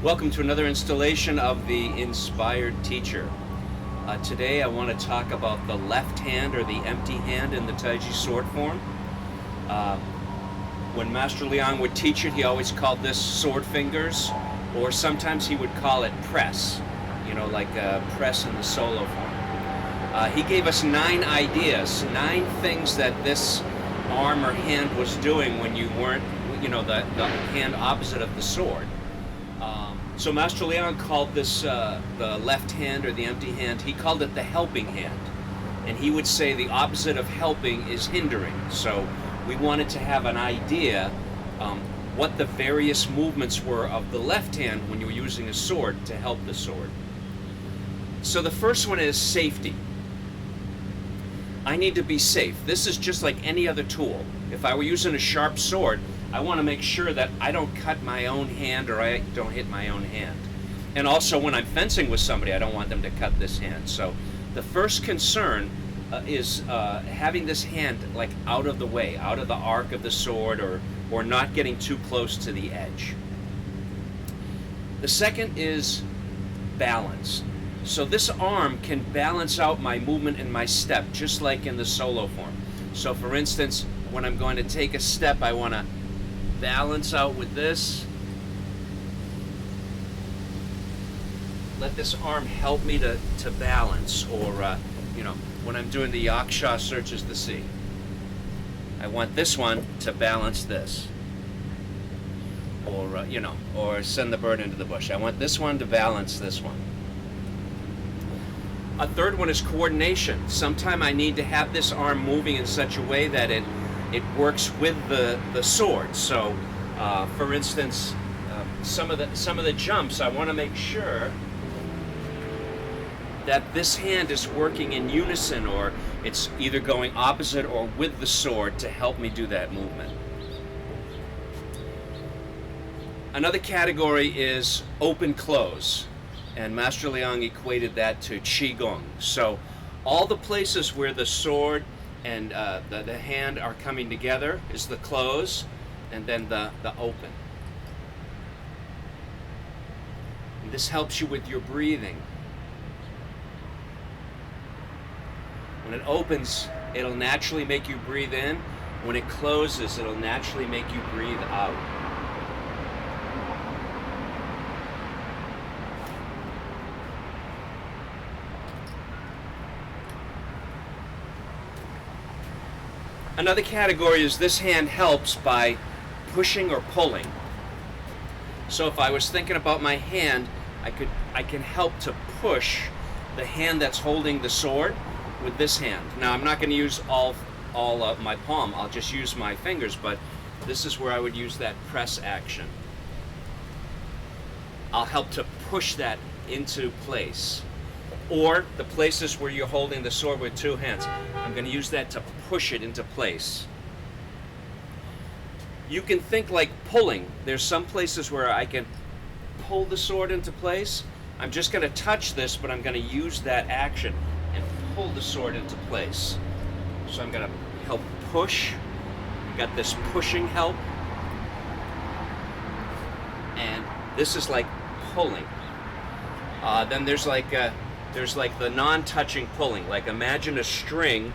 Welcome to another installation of the Inspired Teacher. Today I want to talk about the left hand or the empty hand in the Taiji Sword Form. When Master Liang would teach it, he always called this sword fingers, or sometimes he would call it press, like press in the solo form. He gave us 9 ideas, 9 things that this arm or hand was doing when you weren't, the hand opposite of the sword. So Master Liang called this the left hand or the empty hand, he called it the helping hand. And he would say the opposite of helping is hindering. So we wanted to have an idea what the various movements were of the left hand when you were using a sword to help the sword. So the first one is safety. I need to be safe. This is just like any other tool. If I were using a sharp sword, I want to make sure that I don't cut my own hand or I don't hit my own hand. And also when I'm fencing with somebody, I don't want them to cut this hand. So the first concern is having this hand like out of the way, out of the arc of the sword, or not getting too close to the edge. The second is balance. So this arm can balance out my movement and my step, just like in the solo form. So for instance, when I'm going to take a step, I want to balance out with this. Let this arm help me to balance, or when I'm doing the yaksha searches the sea, I want this one to balance this, or or send the bird into the bush. I want this one to balance this one. A third one is coordination. Sometimes I need to have this arm moving in such a way that it works with the sword. So, for instance, some of the jumps, I want to make sure that this hand is working in unison, or it's either going opposite or with the sword to help me do that movement. Another category is open-close, and Master Liang equated that to Qigong. So all the places where the sword and the hand are coming together is the close, and then the open. And this helps you with your breathing. When it opens, it'll naturally make you breathe in. When it closes, it'll naturally make you breathe out. Another category is this hand helps by pushing or pulling. So if I was thinking about my hand, I can help to push the hand that's holding the sword with this hand. Now I'm not going to use all of my palm. I'll just use my fingers, but this is where I would use that press action. I'll help to push that into place. Or the places where you're holding the sword with 2 hands, I'm going to use that to push it into place. You can think like pulling. There's some places where I can pull the sword into place. I'm just going to touch this, but I'm going to use that action and pull the sword into place. So I'm going to help push. Got this pushing help. And this is like pulling. Then there's like the non-touching pulling. Like imagine a string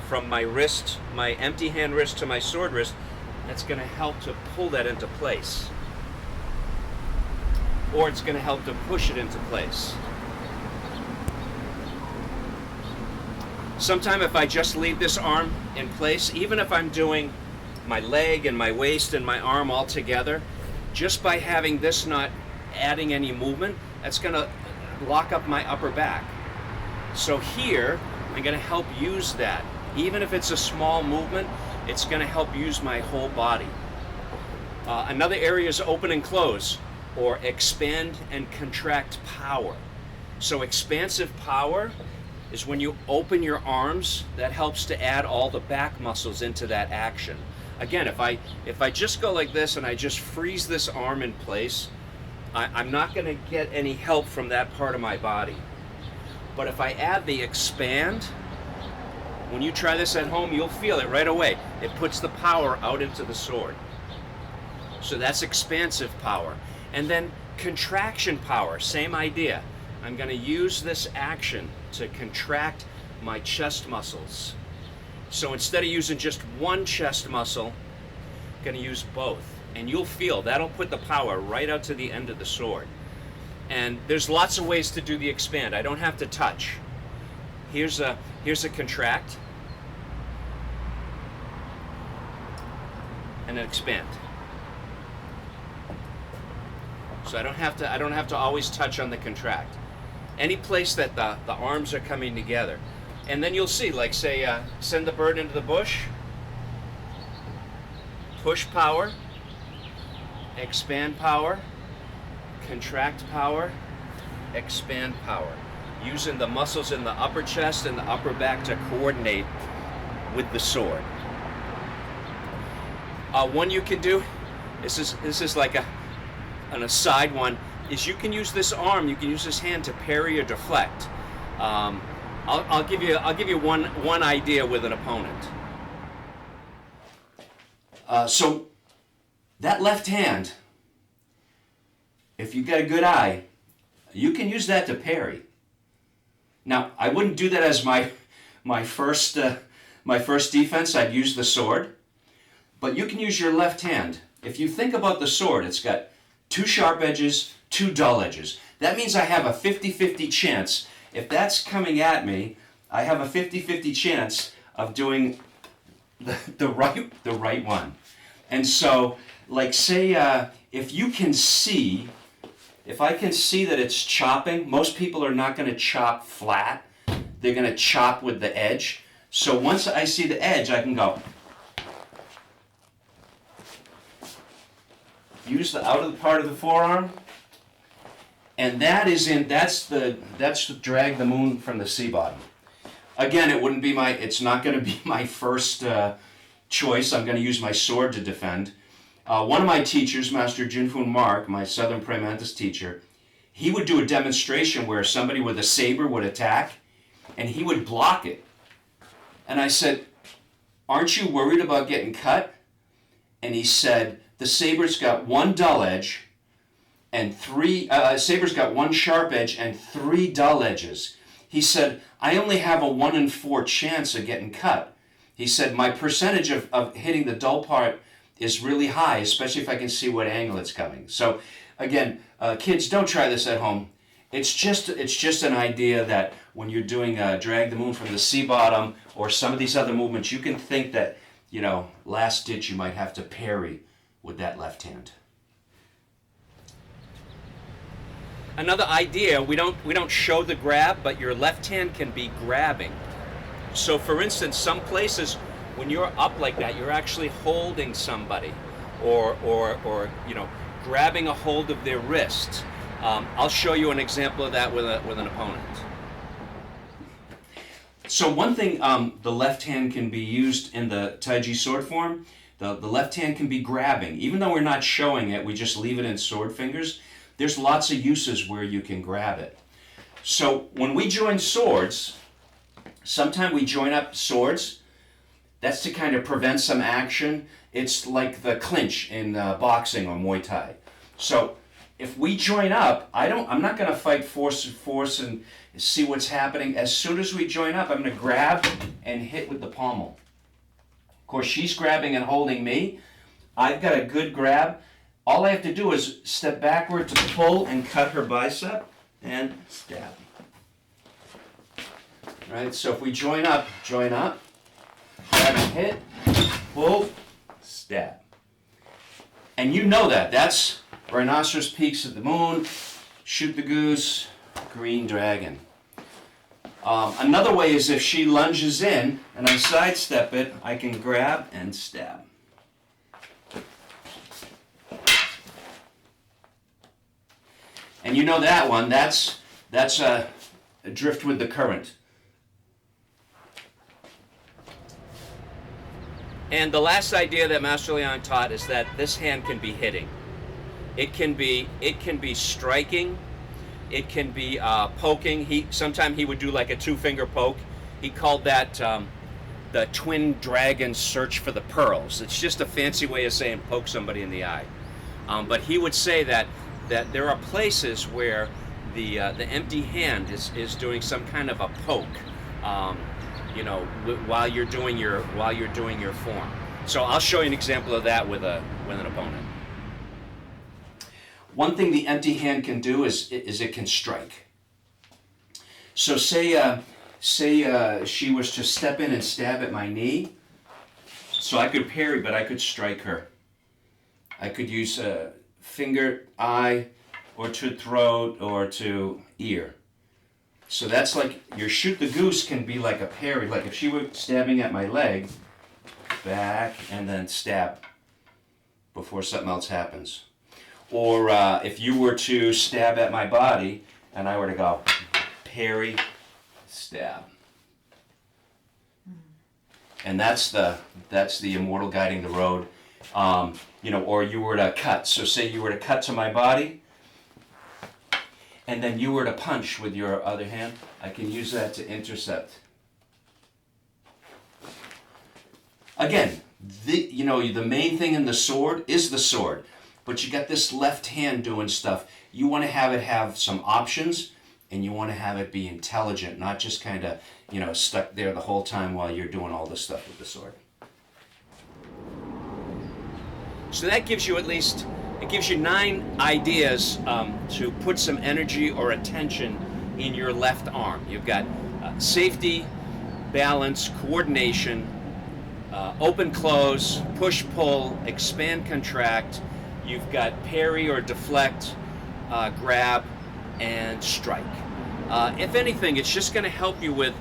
from my wrist, my empty hand wrist to my sword wrist. That's going to help to pull that into place. Or it's going to help to push it into place. Sometimes if I just leave this arm in place, even if I'm doing my leg and my waist and my arm all together, just by having this not adding any movement, that's going to lock up my upper back. So here, I'm going to help use that. Even if it's a small movement, it's going to help use my whole body. Another area is open and close, or expand and contract power. So expansive power is when you open your arms, that helps to add all the back muscles into that action. Again, if I just go like this and I just freeze this arm in place, I'm not going to get any help from that part of my body. But if I add the expand, when you try this at home, you'll feel it right away. It puts the power out into the sword. So that's expansive power. And then Contraction power, same idea. I'm going to use this action to contract my chest muscles. So instead of using just one chest muscle, I'm going to use both. And you'll feel that'll put the power right out to the end of the sword. And there's lots of ways to do the expand. I don't have to touch. Here's a contract and an expand. So I don't have to always touch on the contract. Any place that the arms are coming together. And then you'll see, like say, send the bird into the bush, push power, expand power, contract power, expand power. Using the muscles in the upper chest and the upper back to coordinate with the sword. One you can do, this is like an aside one, is you can use this arm, you can use this hand to parry or deflect. I'll give you one idea with an opponent. So that left hand, if you've got a good eye, you can use that to parry. Now I wouldn't do that as my first defense. I'd use the sword, but you can use your left hand. If you think about the sword, it's got 2 sharp edges, 2 dull edges. That means I have a 50-50 chance. If that's coming at me, I have a 50-50 chance of doing the right one. And so, like say, if I can see that it's chopping, most people are not going to chop flat. They're going to chop with the edge. So once I see the edge, I can go. Use the outer part of the forearm, and that's the drag the moon from the sea bottom. Again, it's not going to be my first choice. I'm going to use my sword to defend. One of my teachers, Master Jinfun Mark, my Southern Praying Mantis teacher, he would do a demonstration where somebody with a saber would attack, and he would block it. And I said, "Aren't you worried about getting cut?" And he said, the saber's got 1 dull edge and 3, saber's got 1 sharp edge and 3 dull edges. He said, I only have a 1 in 4 chance of getting cut. He said, my percentage of hitting the dull part is really high, especially if I can see what angle it's coming. So again, kids, don't try this at home. It's just an idea that when you're doing drag the moon from the sea bottom or some of these other movements, you can think that, last ditch you might have to parry with that left hand. Another idea, we don't show the grab, but your left hand can be grabbing. So for instance, some places when you're up like that, you're actually holding somebody or grabbing a hold of their wrist. I'll show you an example of that with an opponent. So one thing, the left hand can be used in the Taiji Sword Form. The left hand can be grabbing. Even though we're not showing it, we just leave it in sword fingers. There's lots of uses where you can grab it. So when we join swords, sometimes we join up swords. That's to kind of prevent some action. It's like the clinch in boxing or Muay Thai. So if we join up, I'm not going to fight force and see what's happening. As soon as we join up, I'm going to grab and hit with the pommel. Of course, she's grabbing and holding me. I've got a good grab. All I have to do is step backward to pull and cut her bicep and stab. Right? So if we join up, grab and hit, pull, stab. And you know that. That's Rhinoceros Peaks at the Moon, Shoot the Goose, Green Dragon. Another way is if she lunges in and I sidestep it, I can grab and stab. And you know that one, that's a drift with the current. And the last idea that Master Liang taught is that this hand can be hitting. It can be striking. It can be poking. Sometimes he would do like a 2-finger poke. He called that the twin dragon search for the pearls. It's just a fancy way of saying poke somebody in the eye. But he would say that that there are places where the empty hand is doing some kind of a poke, you know, while you're doing your form. So I'll show you an example of that with an opponent. One thing the empty hand can do is it can strike. So say she was to step in and stab at my knee, so I could parry, but I could strike her. I could use a finger, eye, or to throat, or to ear. So that's like your shoot the goose can be like a parry. Like if she were stabbing at my leg, back and then stab before something else happens. Or if you were to stab at my body and I were to go parry, stab. And that's the immortal guiding the road. You know, or you were to cut. So say you were to cut to my body, and then you were to punch with your other hand. I can use that to intercept. Again, the main thing in the sword is the sword, but you got this left hand doing stuff. You want to have it have some options, and you want to have it be intelligent, not just kind of, you know, stuck there the whole time while you're doing all this stuff with the sword. So that gives you it gives you 9 ideas to put some energy or attention in your left arm. You've got safety, balance, coordination, open, close, push, pull, expand, contract. You've got parry or deflect, grab, and strike. If anything, it's just going to help you with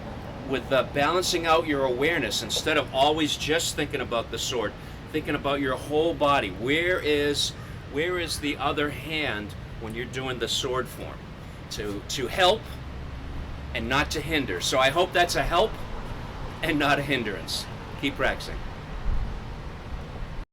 balancing out your awareness instead of always just thinking about the sword. Thinking about your whole body. Where is the other hand when you're doing the sword form? To help and not to hinder. So I hope that's a help and not a hindrance. Keep practicing.